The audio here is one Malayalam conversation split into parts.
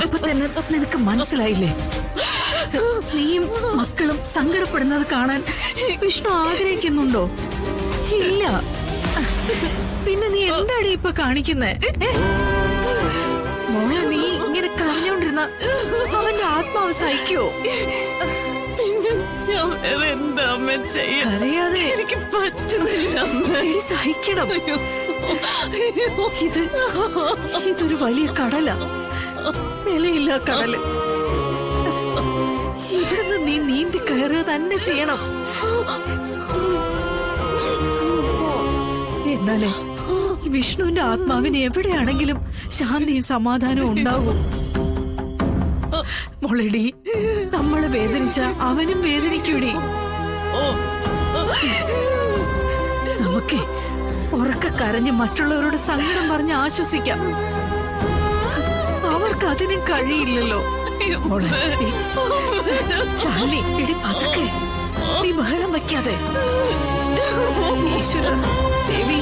അപ്പൊ തന്നെ നിനക്ക് മനസ്സിലായില്ലേ? നീയും മക്കളും സങ്കടപ്പെടുന്നത് കാണാൻ വിഷ്ണു ആഗ്രഹിക്കുന്നുണ്ടോ? ഇല്ല. പിന്നെ നീ എന്താടി ഇപ്പൊ കാണിക്കുന്നേ? മോളെ, നീ ഇങ്ങനെ കരഞ്ഞോണ്ടിരുന്ന അവന്റെ ആത്മാവ് സഹിക്കോ? എന്താ അമ്മ ചെയ്യാ? അറിയാതെ എനിക്ക് പറ്റുന്നില്ല അമ്മ. സഹിക്കണം. ഇതൊരു വലിയ കടലാ, നിലയില്ല കടല്. ഇവിടുന്ന് നീ നീന്തി കയറുക തന്നെ ചെയ്യണം. എന്നാലേ വിഷ്ണുവിന്റെ ആത്മാവിന് എവിടെയാണെങ്കിലും ശാന്തിയും സമാധാനവും ഉണ്ടാവും. മോളെടി, നമ്മളെ വേദനിച്ച അവനും വേദനിക്കൂടി. നമുക്ക് ഉറക്കെ കരഞ്ഞ് മറ്റുള്ളവരോട് സങ്കടം പറഞ്ഞ് ആശ്വസിക്കാം. അവർക്ക് അതിനും കഴിയില്ലല്ലോ. ശാലി, എടി പതുക്കെ, നീ ബഹളം വയ്ക്കാതെ. ഈശ്വര ദേവി,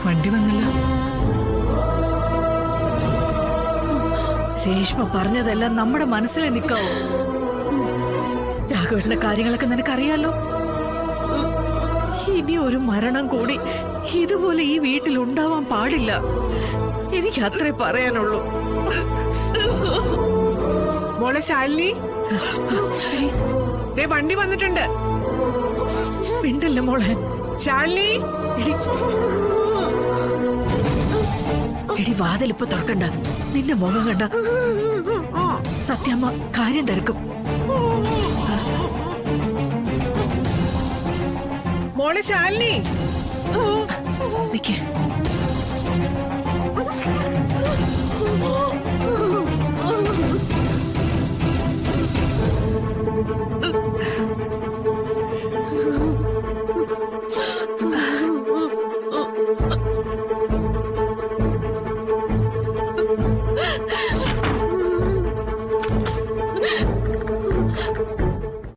വണ്ടി വന്നല്ലോ. രേഷ്മ പറഞ്ഞതെല്ലാം നമ്മുടെ മനസ്സിൽ നിൽക്കാവോ? രാഘവന്റെ കാര്യങ്ങളൊക്കെ നിനക്കറിയാലോ. ഇനി ഒരു മരണം കൂടി ഇതുപോലെ ഈ വീട്ടിൽ ഉണ്ടാവാൻ പാടില്ല. എനിക്ക് അത്രേ പറയാനുള്ളൂ. മോളെ ശാലിനി, വണ്ടി വന്നിട്ടുണ്ട്. മിണ്ടല്ലേ മോളെ. ശാലിനി, എടി വാതിലിപ്പൊ തുറക്കണ്ട. നിന്റെ മുഖം കണ്ട സത്യമ്മ കാര്യം തിരക്കും. മോളെ ശാലിനി, നിക്ക്.